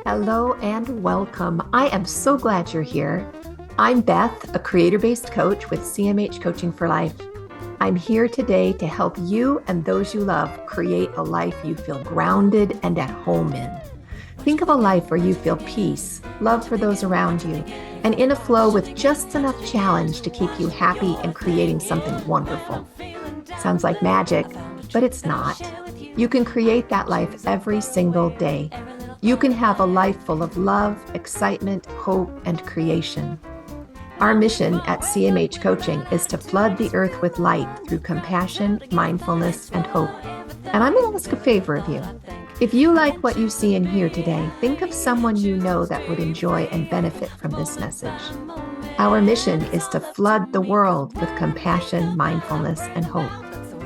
Hello and welcome. I am so glad you're here. I'm Beth, a creator-based coach with CMH Coaching for Life. I'm here today to help you and those you love create a life you feel grounded and at home in. Think of a life where you feel peace, love for those around you, and in a flow with just enough challenge to keep you happy and creating something wonderful. Sounds like magic, but it's not. You can create that life every single day. You can have a life full of love, excitement, hope, and creation. Our mission at CMH Coaching is to flood the earth with light through compassion, mindfulness, and hope. And I'm going to ask a favor of you. If you like what you see and hear today, think of someone you know that would enjoy and benefit from this message. Our mission is to flood the world with compassion, mindfulness, and hope.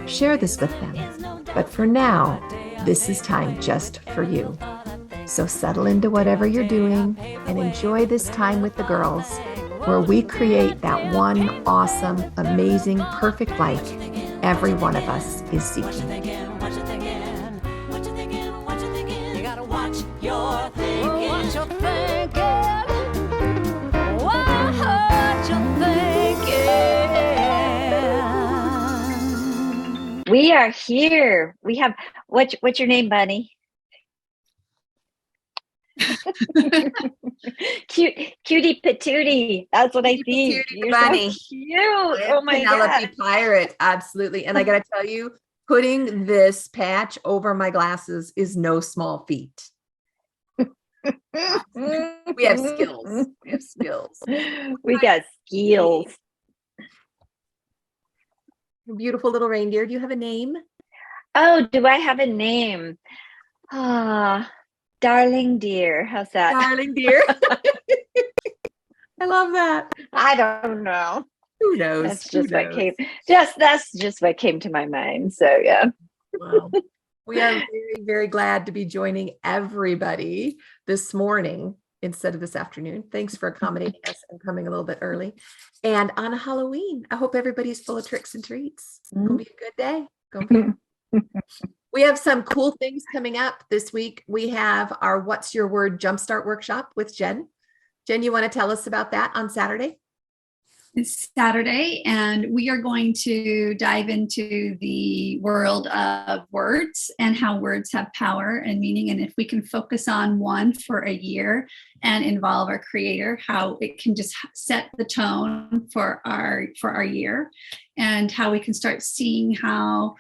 Share this with them. But for now, this is time just for you. So settle into whatever you're doing and enjoy this time with the girls, where we create that one awesome, amazing, perfect life every one of us is seeking. We are here. We have what's your name, Bunny? Cutie patootie. That's what I see. You're Bunny. so cute. Oh my Penelope God. Pirate. Absolutely. And I got to tell you, putting this patch over my glasses is no small feat. We have skills. We have skills. We got skills. Beautiful little reindeer. Do you have a name? Oh, do I have a name? Ah, darling dear. How's that? Darling dear. I love that. I don't know. Who knows? That's just what came. That's just what came to my mind. So yeah. Well, we are very, very glad to be joining everybody this morning instead of this afternoon. Thanks for accommodating us and coming a little bit early. And on Halloween, I hope everybody's full of tricks and treats. It's gonna be a good day. We have some cool things coming up this week. We have our What's Your Word Jumpstart workshop with Jen. Jen, you want to tell us about that on Saturday? It's Saturday, and we are going to dive into the world of words and how words have power and meaning. And if we can focus on one for a year and involve our creator, how it can just set the tone for our year, and how we can start seeing how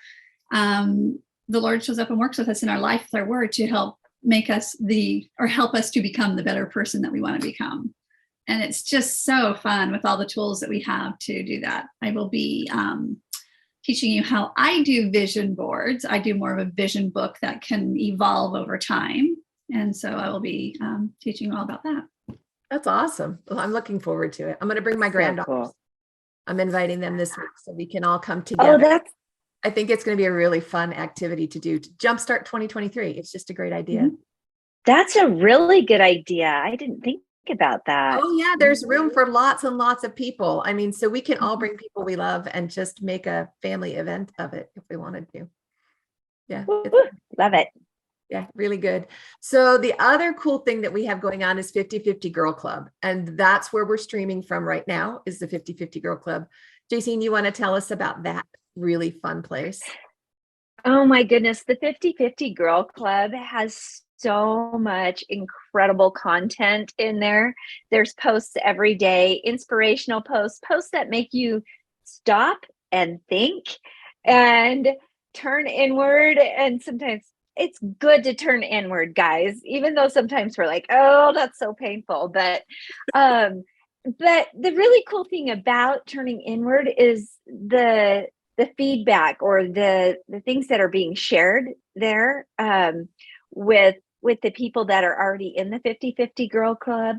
the Lord shows up and works with us in our life with our word to help make us help us to become the better person that we want to become. And it's just so fun with all the tools that we have to do that. I will be teaching you how I do vision boards. I do more of a vision book that can evolve over time. And so I will be teaching you all about that. That's awesome. Well, I'm looking forward to it. I'm going to bring my granddaughters. Cool. I'm inviting them this week so we can all come together. Oh, I think it's going to be a really fun activity to do to jumpstart 2023. It's just a great idea. that's a really good idea. I didn't think about that. Oh yeah, there's room for lots and lots of people. I mean, so we can all bring people we love and just make a family event of it if we wanted to. Yeah. Love it. Yeah, really good. So the other cool thing that we have going on is 50/50 Girl Club. And that's where we're streaming from right now, is the 50/50 Girl Club. Jacine, you want to tell us about that really fun place? Oh my goodness. The 50/50 Girl Club has so much incredible content in there. There's posts every day, inspirational posts that make you stop and think and turn inward. And sometimes it's good to turn inward, guys, even though sometimes we're like, oh, that's so painful. But the really cool thing about turning inward is the feedback or the things that are being shared there with the people that are already in the 50/50 Girl Club.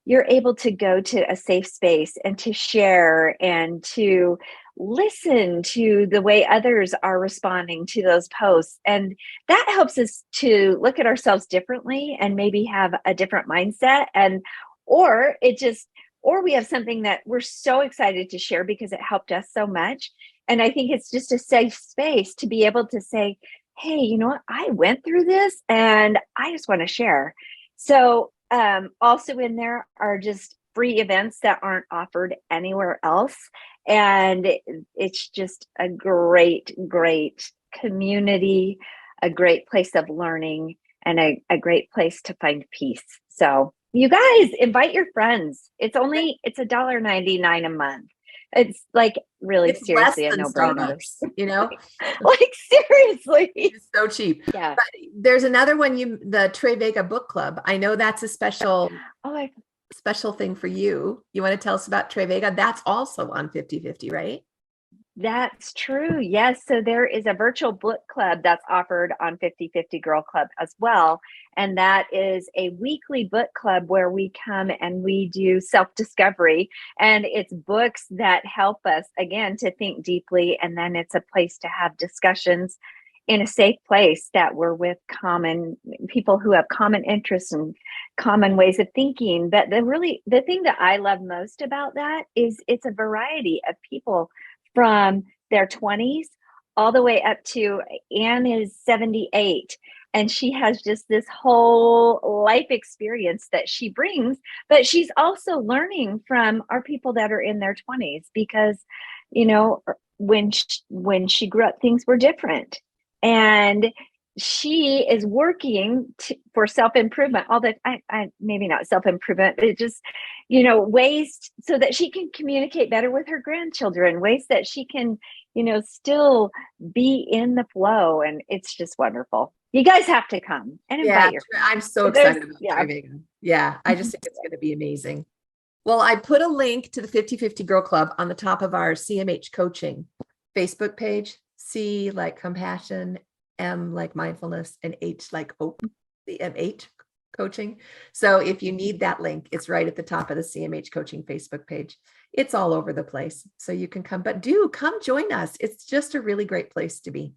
You're able to go to a safe space and to share and to listen to the way others are responding to those posts. And that helps us to look at ourselves differently and maybe have a different mindset. Or we have something that we're so excited to share because it helped us so much. And I think it's just a safe space to be able to say, hey, you know what? I went through this and I just want to share. So also in there are just free events that aren't offered anywhere else. And it's just a great, great community, a great place of learning, and a great place to find peace. So you guys invite your friends. It's $1.99 a month. It's like really It's less seriously a than no-brainer. Starbucks, you know? Like seriously. It's so cheap. Yeah. But there's another one, the Trey Vega Book Club. I know that's a special thing for you. You want to tell us about Trey Vega? That's also on 50/50, right? That's true. Yes. So there is a virtual book club that's offered on 50/50 Girl Club as well. And that is a weekly book club where we come and we do self-discovery. And it's books that help us, again, to think deeply. And then it's a place to have discussions in a safe place that we're with common people who have common interests and common ways of thinking. But the thing that I love most about that is it's a variety of people from their 20s all the way up to Anne is 78, and she has just this whole life experience that she brings, but she's also learning from our people that are in their 20s because, you know, when she grew up, things were different. And she is working for self-improvement, although I maybe not self-improvement, but it just, you know, ways so that she can communicate better with her grandchildren, ways that she can, you know, still be in the flow. And it's just wonderful. You guys have to come and invite your friends. I'm so excited about Trey Vega. Yeah, I just think it's going to be amazing. Well, I put a link to the 50/50 Girl Club on the top of our CMH coaching Facebook page. C like compassion, M like mindfulness, and H like hope, the MH coaching. So if you need that link, it's right at the top of the CMH coaching Facebook page. It's all over the place. So you can come, but do come join us. It's just a really great place to be.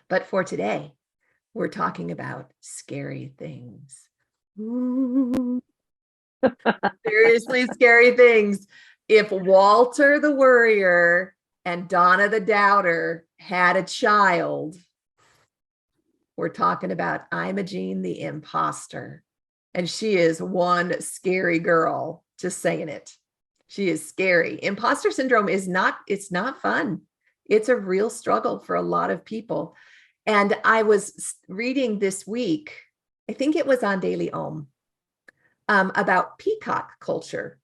But for today, we're talking about scary things. Seriously, scary things. If Walter the Worrier and Donna the Doubter had a child, we're talking about Imogene the Imposter. And she is one scary girl, just saying it. She is scary. Imposter syndrome it's not fun. It's a real struggle for a lot of people. And I was reading this week, I think it was on Daily Om, about peacock culture,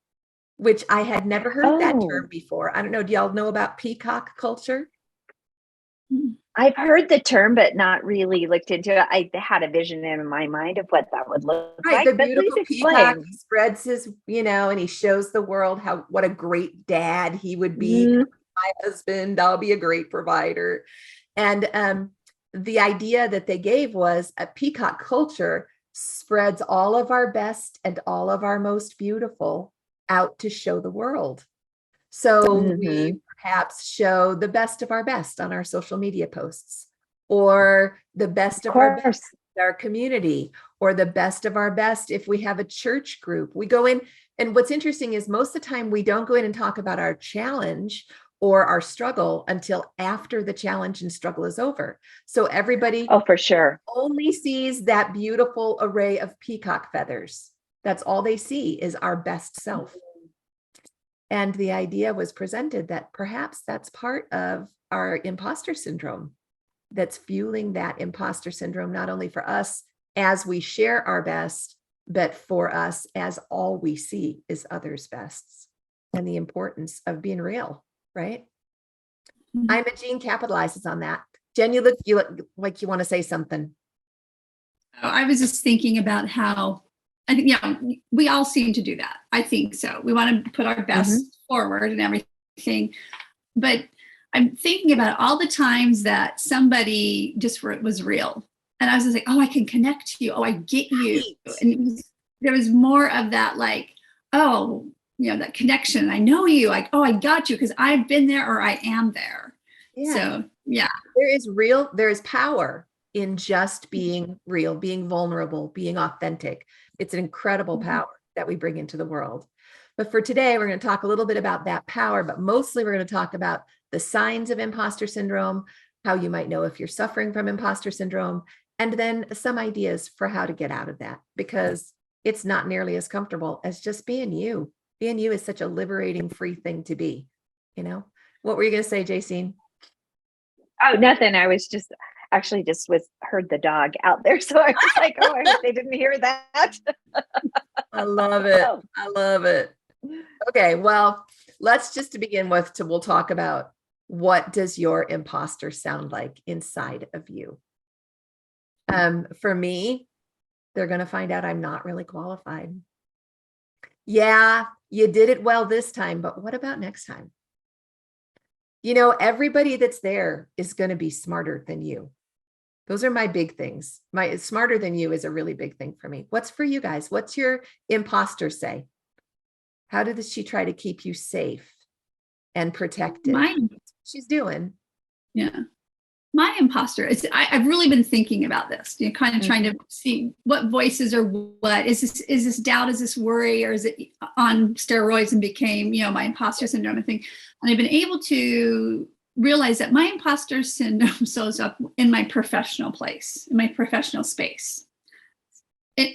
which I had never heard that term before. I don't know. Do y'all know about peacock culture? I've heard the term, but not really looked into it. I had a vision in my mind of what that would look like. The beautiful peacock spreads his, and he shows the world what a great dad he would be. My husband, I'll be a great provider. And the idea that they gave was a peacock culture spreads all of our best and all of our most beautiful out to show the world. So we perhaps show the best of our best on our social media posts, or the best of our best in our community, or the best of our best if we have a church group. We go in, and what's interesting is most of the time we don't go in and talk about our challenge or our struggle until after the challenge and struggle is over. So everybody for sure only sees that beautiful array of peacock feathers. That's all they see is our best self. And the idea was presented that perhaps that's part of our imposter syndrome that's fueling that imposter syndrome, not only for us as we share our best, but for us as all we see is others' bests, and the importance of being real, right? Imogene capitalizes on that. Jen, you look like you want to say something. I was just thinking about how I think, we all seem to do that. I think so. We want to put our best forward and everything. But I'm thinking about all the times that somebody just was real. And I was just like, oh, I can connect to you. Oh, I get you. And there was more of that, like, oh, that connection. I know you. Like, oh, I got you because I've been there or I am there. Yeah. So, yeah. There is power in just being real, being vulnerable, being authentic. It's an incredible power that we bring into the world. But for today, we're going to talk a little bit about that power, but mostly we're going to talk about the signs of imposter syndrome, how you might know if you're suffering from imposter syndrome, And then some ideas for how to get out of that, because it's not nearly as comfortable as just being you. Being you is such a liberating, free thing to be, you know? What were you going to say, Jacine? Oh, nothing. I was just actually heard the dog out there. So I was like, oh, I hope they didn't hear that. I love it. I love it. Okay. Well, let's just to begin with, we'll talk about what does your imposter sound like inside of you? For me, they're going to find out I'm not really qualified. Yeah, you did it well this time, but what about next time? You know, everybody that's there is going to be smarter than you. Those are my big things. My smarter than you is a really big thing for me. What's for you guys? What's your imposter say? How does she try to keep you safe and protected? She's doing. Yeah. My imposter is, I've really been thinking about this, you know, kind of trying to see what voices are what. Is this doubt? Is this worry? Or is it on steroids and became, you know, my imposter syndrome and thing? And I've been able to realize that my imposter syndrome shows up in my professional place, in my professional space.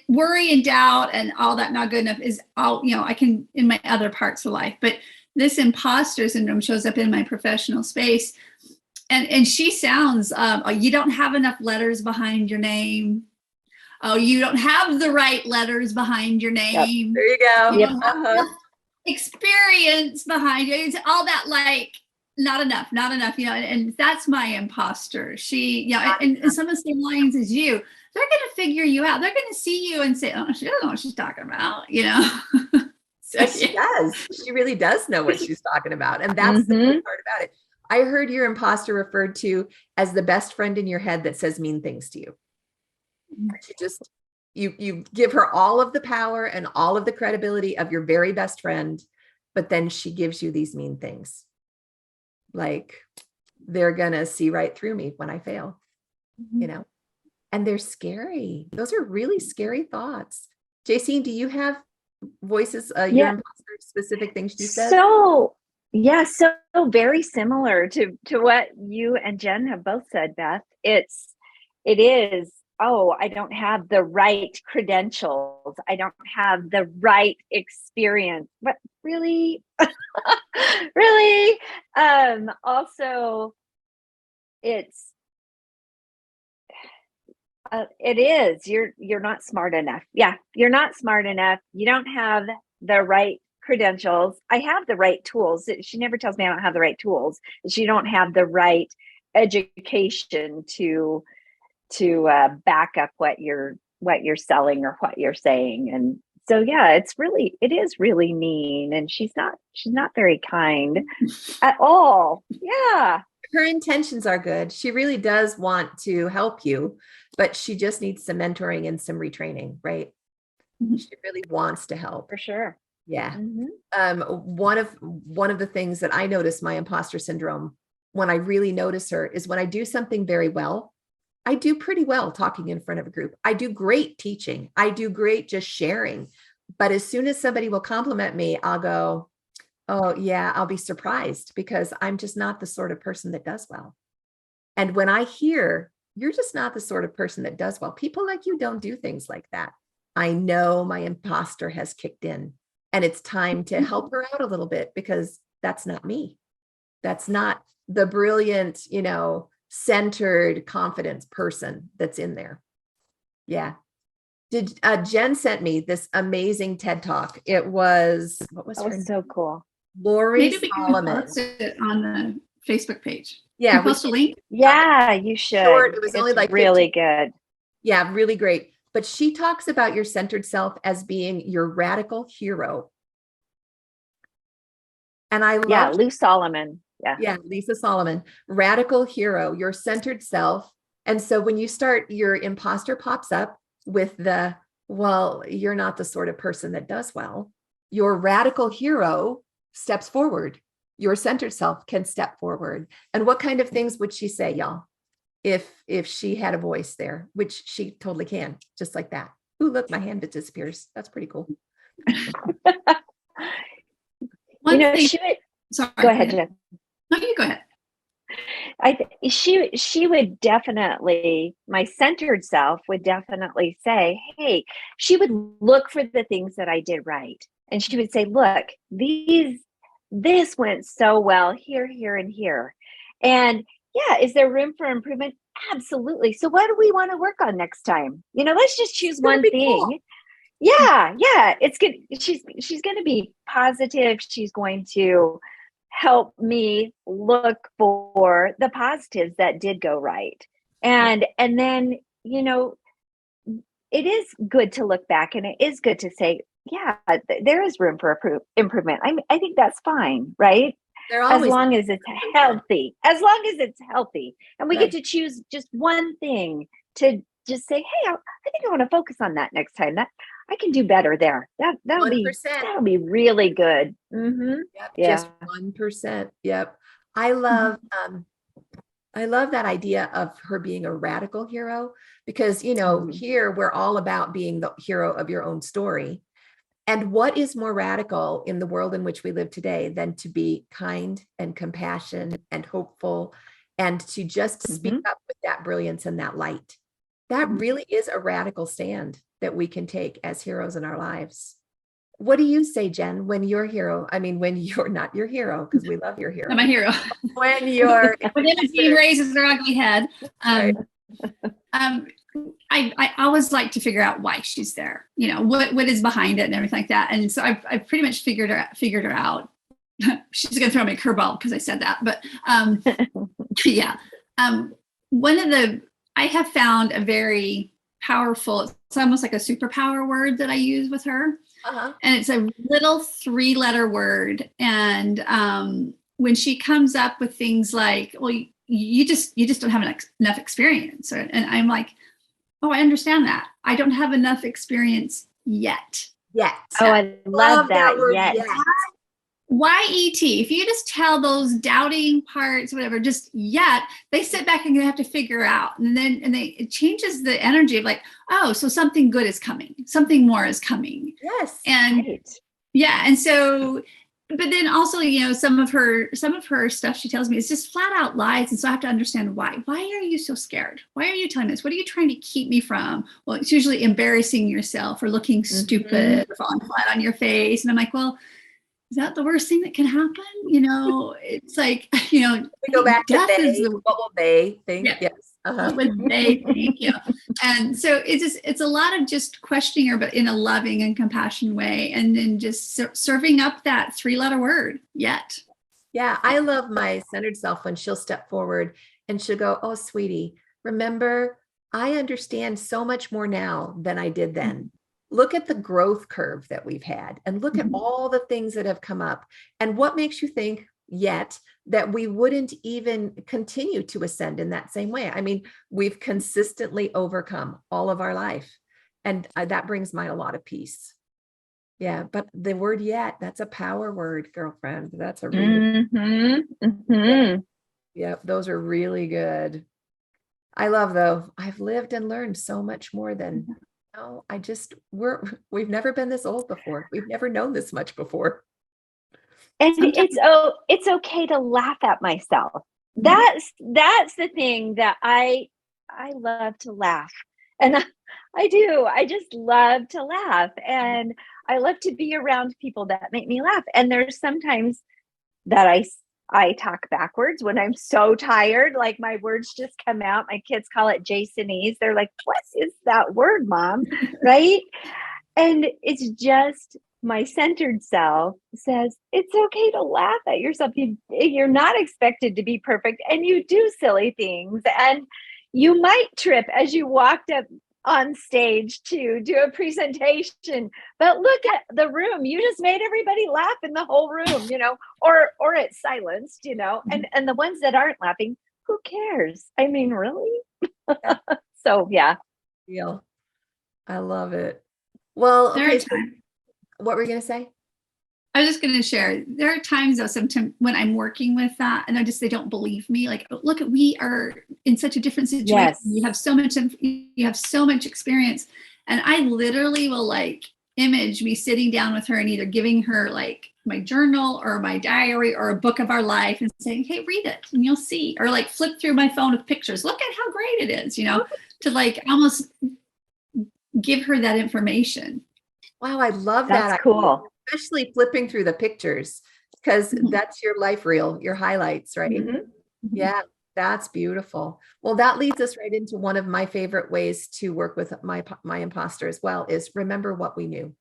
Worry and doubt and all that not good enough is all, you know, I can in my other parts of life, but this imposter syndrome shows up in my professional space. And she sounds, you don't have enough letters behind your name. Oh, you don't have the right letters behind your name. Yep. There you go. You don't have enough experience behind you. It's all that like, not enough, you know, and that's my imposter. She, you know, and some of the same lines as you, they're going to figure you out. They're going to see you and say, oh, she doesn't know what she's talking about, you know? So, she does. She really does know what she's talking about. And that's the good part about it. I heard your imposter referred to as the best friend in your head that says mean things to you. She just, you give her all of the power and all of the credibility of your very best friend, but then she gives you these mean things. Like, they're going to see right through me when I fail, you know, and they're scary. Those are really scary thoughts. Jacine, do you have voices, your imposter specific things you said? So very similar to what you and Jen have both said, Beth. It is, oh, I don't have the right credentials. I don't have the right experience. But really, really, also it is, you're not smart enough. Yeah, you're not smart enough. You don't have the right credentials. I have the right tools. She never tells me I don't have the right tools. She don't have the right education to back up what you're selling or what you're saying. And so yeah, it is really mean, and she's not very kind at all. Yeah. Her intentions are good. She really does want to help you, but she just needs some mentoring and some retraining, right? She really wants to help. For sure. Yeah. One of the things that I notice my imposter syndrome, when I really notice her, is when I do something very well. I do pretty well talking in front of a group. I do great teaching. I do great just sharing. But as soon as somebody will compliment me, I'll go, oh yeah, I'll be surprised, because I'm just not the sort of person that does well. And when I hear you're just not the sort of person that does well, people like you don't do things like that, I know my imposter has kicked in, and it's time to help her out a little bit, because that's not me. That's not the brilliant, you know, centered, confident person that's in there. Yeah. Did Jen sent me this amazing TED Talk. It was, what was her name? So cool. Lori Solomon. Maybe we can post it on the Facebook page. Yeah, we post a link. Yeah, you should. Short, it was only like really 15. Good. Yeah, really great. But she talks about your centered self as being your radical hero. And I love Lou Solomon. Yeah, Lisa Solomon, radical hero, your centered self. And so when you start, your imposter pops up with the, well, you're not the sort of person that does well. Your radical hero steps forward. Your centered self can step forward. And what kind of things would she say, y'all, if she had a voice there, which she totally can, just like that. Ooh, look, my hand disappears. That's pretty cool. Sorry. Go ahead, Jen. No, you go ahead. She would definitely, my centered self would definitely say, hey, she would look for the things that I did right. And she would say, look, this went so well here, here, and here. And yeah, is there room for improvement? Absolutely. So what do we want to work on next time? Let's just choose one thing. Cool. Yeah, it's good. She's going to be positive. She's going to help me look for the positives that did go right. And then, it is good to look back, and it is good to say, yeah, there is room for improvement. I think that's fine, right? As long as it's healthy. As long as it's healthy. And we get to choose just one thing to just say, hey, I think I want to focus on that next time. That I can do better there. That'll be really good. Mm-hmm. Yep, yeah. Just 1%. Yep. I love that idea of her being a radical hero, because, here we're all about being the hero of your own story. And what is more radical in the world in which we live today than to be kind and compassionate and hopeful, and to just speak up with that brilliance and that light? That really is a radical stand that we can take as heroes in our lives. What do you say, Jen, when you're not your hero, because we love your hero. I'm a hero. When you're when Imogene raises her ugly head. Right. I always like to figure out why she's there. What is behind it and everything like that. And so I've pretty much figured her out. She's gonna throw me a curveball because I said that, but yeah. I have found a very powerful, it's almost like a superpower word that I use with her. And it's a little 3-letter word. And when she comes up with things like, well, you just don't have enough experience. And I'm like, oh, I understand that. I don't have enough experience yet. Oh, I love that word, yet. YET, if you just tell those doubting parts, whatever, just yet, they sit back and they have to figure out. And then it changes the energy of like, oh, so something good is coming. Something more is coming. Yes. And yeah. And so, but then also, some of her stuff she tells me is just flat out lies. And so I have to understand why. Why are you so scared? Why are you telling this? What are you trying to keep me from? Well, it's usually embarrassing yourself or looking stupid or falling flat on your face. And I'm like, well, is that the worst thing that can happen? It's like, we go back to what will they think? Yeah. Yes. What would they think? And so it's a lot of just questioning her, but in a loving and compassionate way. And then just serving up that 3-letter word, yet. Yeah. I love my centered self when she'll step forward and she'll go, oh, sweetie, remember, I understand so much more now than I did then. Look at the growth curve that we've had, and look at all the things that have come up. And what makes you think yet that we wouldn't even continue to ascend in that same way? I mean, we've consistently overcome all of our life. And that brings mine a lot of peace. Yeah. But the word yet, that's a power word, girlfriend. That's a really, yeah, those are really good. I love, though, I've lived and learned so much more than we've never been this old before. We've never known this much before. And it's okay to laugh at myself. That's the thing that I love to laugh. And I do. I just love to laugh. And I love to be around people that make me laugh. And there's sometimes that I talk backwards when I'm so tired, like my words just come out. My kids call it Jasonese. They're like, what is that word, Mom? Right? And it's just my centered self says, it's okay to laugh at yourself. You're not expected to be perfect, and you do silly things, and you might trip as you walked up on stage to do a presentation, but look at the room. You just made everybody laugh in the whole room, or it's silenced, and the ones that aren't laughing, who cares? I mean, really? So, yeah. I love it. Well, okay, so what were you going to say? I was just going to share, there are times though, sometimes when I'm working with that and they don't believe me, like, look, we are in such a different situation. Yes. You have so much experience. And I literally will image me sitting down with her and either giving her my journal or my diary or a book of our life and saying, hey, read it and you'll see. Or like flip through my phone with pictures. Look at how great it is, to like almost give her that information. Wow, I love That's that. cool. Especially flipping through the pictures, because that's your life reel, your highlights, right? Mhm. Yeah, that's beautiful. Well, that leads us right into one of my favorite ways to work with my imposter as well, is remember what we knew.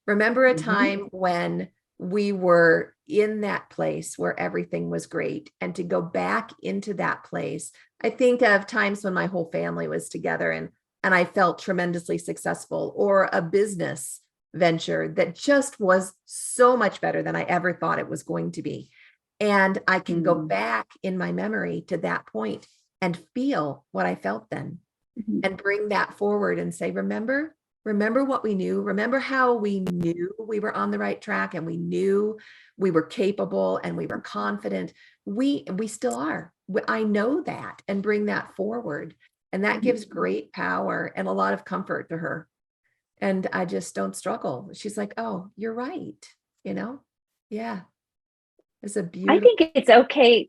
Remember a time when we were in that place where everything was great, and to go back into that place. I think of times when my whole family was together and I felt tremendously successful, or a business venture that just was so much better than I ever thought it was going to be. And I can go back in my memory to that point and feel what I felt then, and bring that forward and say, remember what we knew. Remember how we knew we were on the right track, and we knew we were capable and we were confident. We still are. I know that, and bring that forward. And that gives great power and a lot of comfort to her. And I just don't struggle. She's like, oh, you're right. Yeah. It's a I beautiful. think it's okay.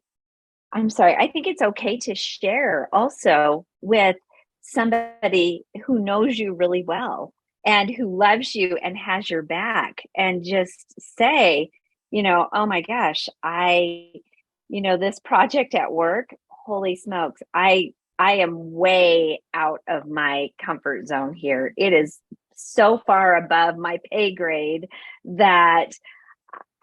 I'm sorry. I think it's okay to share also with somebody who knows you really well and who loves you and has your back, and just say, oh my gosh, this project at work, holy smokes, I am way out of my comfort zone here. It is so far above my pay grade that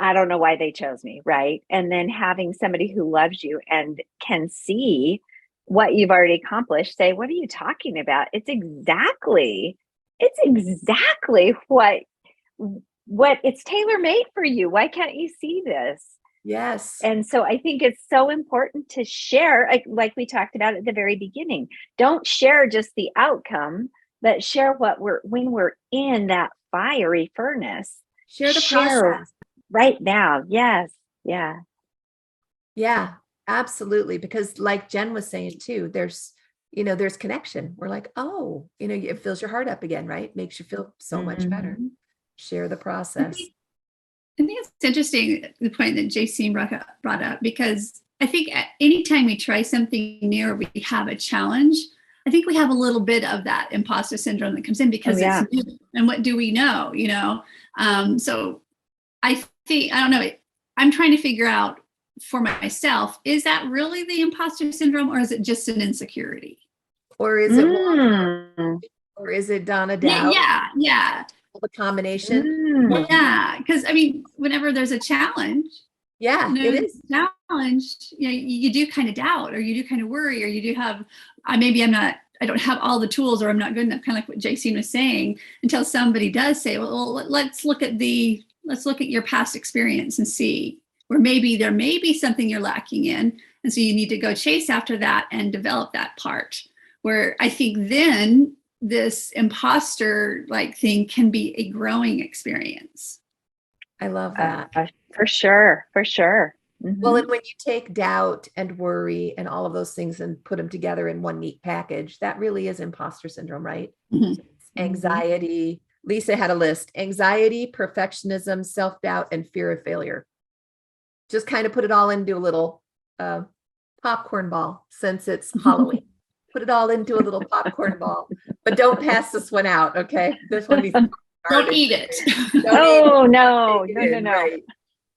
I don't know why they chose me, right? And then having somebody who loves you and can see what you've already accomplished say, what are you talking about? It's exactly what it's tailor-made for you. Why can't you see this? Yes. And so I think it's so important to share, like we talked about at the very beginning. Don't share just the outcome, but share when we're in that fiery furnace. Share the process. Right now. Yes. Yeah. Yeah, absolutely. Because like Jen was saying too, there's connection. We're like, oh, it fills your heart up again, right? Makes you feel so much better. Share the process. I think it's interesting, the point that JC brought up, because I think anytime we try something new or we have a challenge, I think we have a little bit of that imposter syndrome that comes in, because it's new. And what do we know? So I think, I don't know, I'm trying to figure out for myself, is that really the imposter syndrome, or is it just an insecurity? Or is it or is it Donna Dow? Yeah. The combination. Yeah, because whenever there's a challenge, it is challenge. You do kind of doubt, or you do kind of worry, or you do have. I don't have all the tools, or I'm not good enough. Kind of like what JC was saying. Until somebody does say, "Well, let's look at your past experience and see where maybe there may be something you're lacking in," and so you need to go chase after that and develop that part. Where I think then this imposter thing can be a growing experience. I love that. For sure. Well, and when you take doubt and worry and all of those things and put them together in one neat package, that really is imposter syndrome, right? Anxiety. Lisa had a list: anxiety, perfectionism, self-doubt, and fear of failure. Just kind of put it all into a little popcorn ball, since it's Halloween. Put it all into a little popcorn ball, but don't pass this one out. Okay. This one needs to don't eat it. No. Right?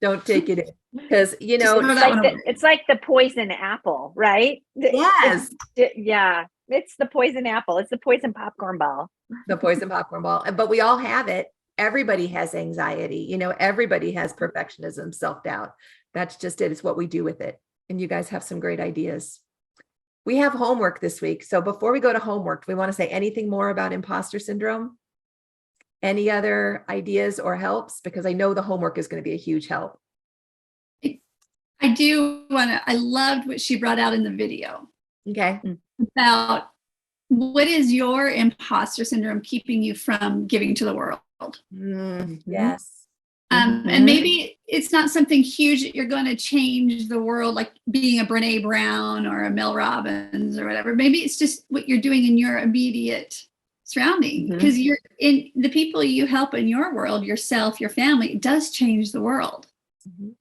Don't take it in, because it's like the poison apple, right? Yes. It's the poison apple. It's the poison popcorn ball. The poison popcorn ball. But we all have it. Everybody has anxiety. Everybody has perfectionism, self-doubt. That's just it. It's what we do with it. And you guys have some great ideas. We have homework this week. So before we go to homework, do we want to say anything more about imposter syndrome? Any other ideas or helps? Because I know the homework is going to be a huge help. I loved what she brought out in the video. Okay. About what is your imposter syndrome keeping you from giving to the world? Yes. And maybe it's not something huge that you're going to change the world, like being a Brene Brown or a Mel Robbins or whatever. Maybe it's just what you're doing in your immediate surrounding, because you're in the people you help in your world, yourself, your family, it does change the world.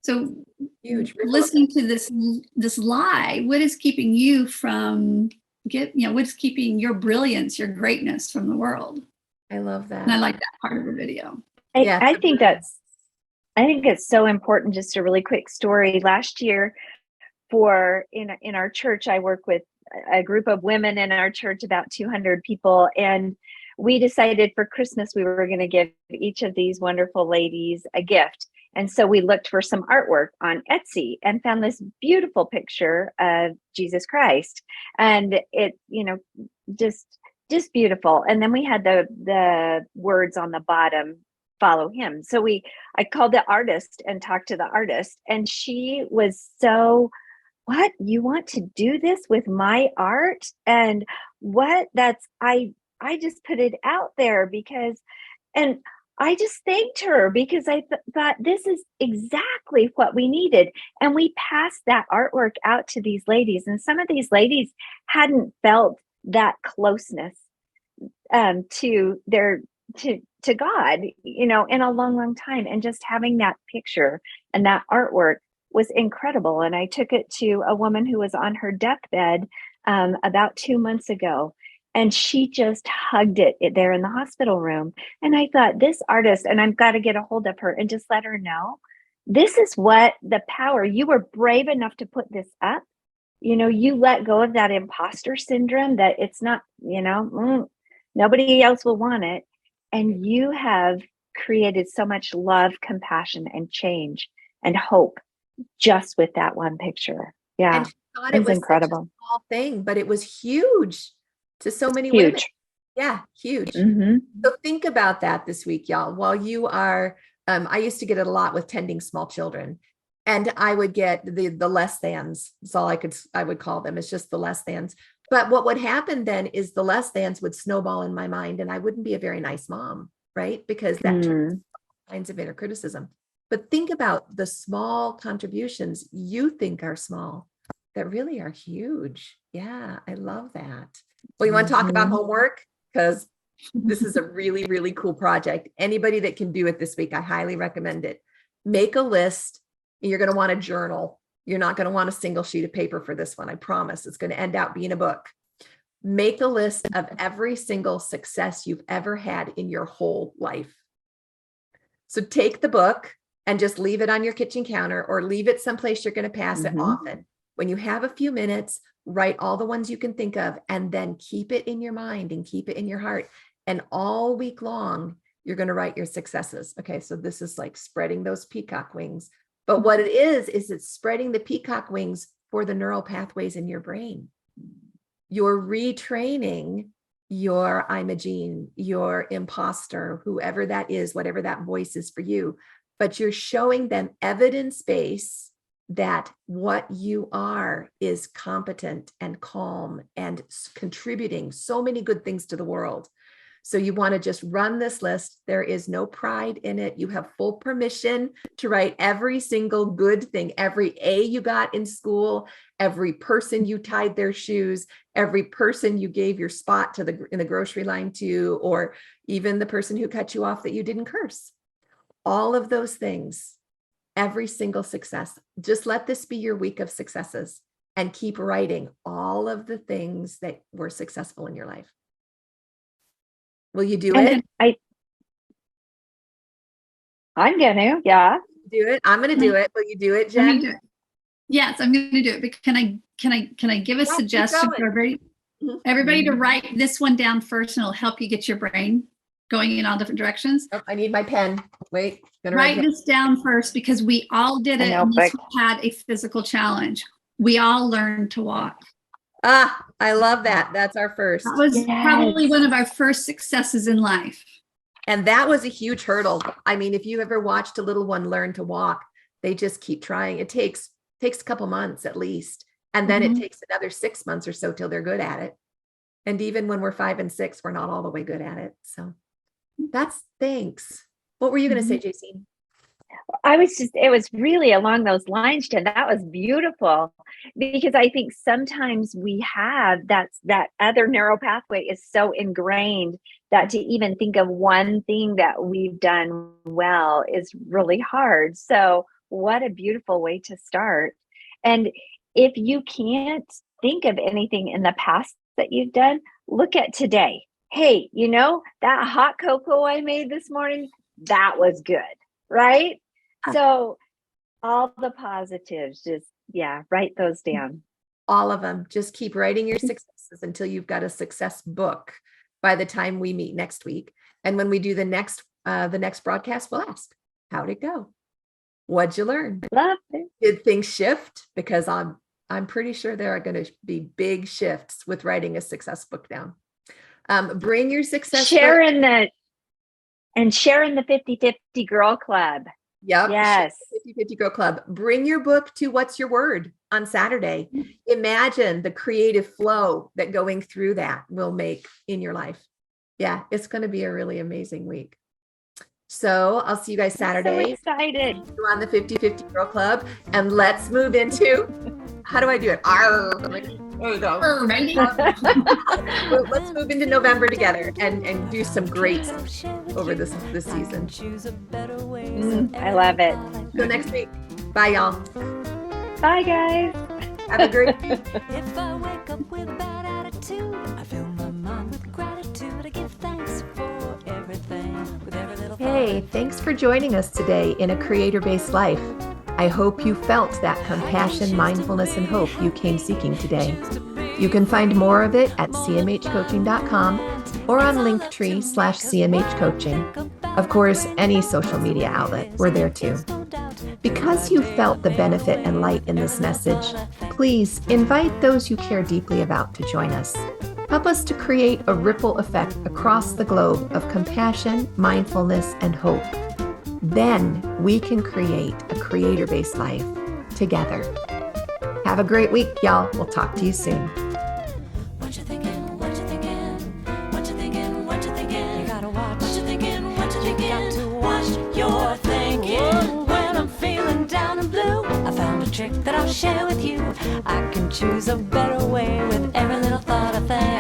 So Huge. Listening to this lie, what is keeping you from what's keeping your brilliance, your greatness from the world? I love that. And I like that part of the video. I think it's so important. Just a really quick story. Last year, in our church, I work with a group of women in our church, about 200 people, and we decided for Christmas we were going to give each of these wonderful ladies a gift. And so we looked for some artwork on Etsy and found this beautiful picture of Jesus Christ, and it, just beautiful. And then we had the words on the bottom, follow him. So I called the artist and talked to the artist, and she was so, what, you want to do this with my art? And I just put it out there and I just thanked her because I thought this is exactly what we needed. And we passed that artwork out to these ladies, and some of these ladies hadn't felt that closeness to God, in a long, long time. And just having that picture and that artwork was incredible. And I took it to a woman who was on her deathbed about 2 months ago, and she just hugged it there in the hospital room. And I thought, this artist, and I've got to get a hold of her and just let her know, this is what the power, you were brave enough to put this up. You let go of that imposter syndrome that it's not, nobody else will want it. And you have created so much love, compassion, and change and hope just with that one picture. Yeah. And she thought it was incredible. Such a small thing, but it was huge to so many women. Yeah, huge. So think about that this week, y'all. While you are, I used to get it a lot with tending small children, and I would get the less thans. That's all I would call them. It's just the less thans. But what would happen then is the less thans would snowball in my mind, and I wouldn't be a very nice mom, right? Because that turns all kinds of inner criticism. But think about the small contributions you think are small that really are huge. Yeah, I love that. Well, you want to talk about homework? Because this is a really, really cool project. Anybody that can do it this week, I highly recommend it. Make a list. You're going to want a journal. You're not going to want a single sheet of paper for this one. I promise it's going to end out being a book. Make a list of every single success you've ever had in your whole life. So take the book and just leave it on your kitchen counter, or leave it someplace you're going to pass it often. When you have a few minutes, write all the ones you can think of, and then keep it in your mind and keep it in your heart. And all week long, you're going to write your successes. Okay, so this is like spreading those peacock wings. But what it is it's spreading the peacock wings for the neural pathways in your brain. You're retraining your I'm a gene, your imposter, whoever that is, whatever that voice is for you. But you're showing them evidence-based that what you are is competent and calm and contributing so many good things to the world. So you want to just run this list. There is no pride in it. You have full permission to write every single good thing, every A you got in school, every person you tied their shoes, every person you gave your spot to in the grocery line to, or even the person who cut you off that you didn't curse. All of those things, every single success. Just let this be your week of successes, and keep writing all of the things that were successful in your life. Will you do it? I'm gonna, yeah. Do it. I'm gonna do it. Will you do it, Jen? Do it. Yes, I'm gonna do it. But can I give a suggestion for everybody to write this one down first, and it'll help you get your brain going in all different directions. Oh, I need my pen. Wait. Write this down first, because we all did it and we had a physical challenge. We all learned to walk. Ah, I love that. That's our first. That was probably one of our first successes in life. And that was a huge hurdle. I mean, if you ever watched a little one learn to walk, they just keep trying. It takes a couple months at least. And then it takes another 6 months or so till they're good at it. And even when we're 5 and 6, we're not all the way good at it. So thanks. What were you going to say, JC? It was really along those lines, Jen. That was beautiful, because I think sometimes we have that other neural pathway is so ingrained that to even think of one thing that we've done well is really hard. So what a beautiful way to start. And if you can't think of anything in the past that you've done, look at today. Hey, that hot cocoa I made this morning, that was good, right? So all the positives, just, write those down. All of them. Just keep writing your successes until you've got a success book by the time we meet next week. And when we do the next broadcast, we'll ask, how'd it go? What'd you learn? Love it. Did things shift? Because I'm pretty sure there are going to be big shifts with writing a success book down. Bring your success. Share in the 50/50 Girl Club. Yep. Yes. 50/50 Girl Club. Bring your book to What's Your Word on Saturday. Imagine the creative flow that going through that will make in your life. Yeah, it's going to be a really amazing week. So I'll see you guys Saturday. I'm so excited. On the 50/50 Girl Club. And let's move into, how do I do it? There you go. Let's move into November together and do some great stuff over this season. I love it. Till next week. Bye, y'all. Bye, guys. Have a great week. If I wake up with a bad attitude, I fill my mind with gratitude. I give thanks for everything, with every little Hey, thanks for joining us today in A Creator-Based Life. I hope you felt that compassion, mindfulness, and hope you came seeking today. You can find more of it at cmhcoaching.com or on Linktree/CMHcoaching. Of course, any social media outlet, we're there too. Because you felt the benefit and light in this message, please invite those you care deeply about to join us. Help us to create a ripple effect across the globe of compassion, mindfulness, and hope. Then we can create a creator-based life together. Have a great week, y'all. We'll talk to you soon. What you thinking? What you thinking? What you thinking? What you thinking? You gotta watch. What you thinking? What you thinking? You got to watch your thinking. When I'm feeling down and blue, I found a trick that I'll share with you. I can choose a better way with every little thought I think.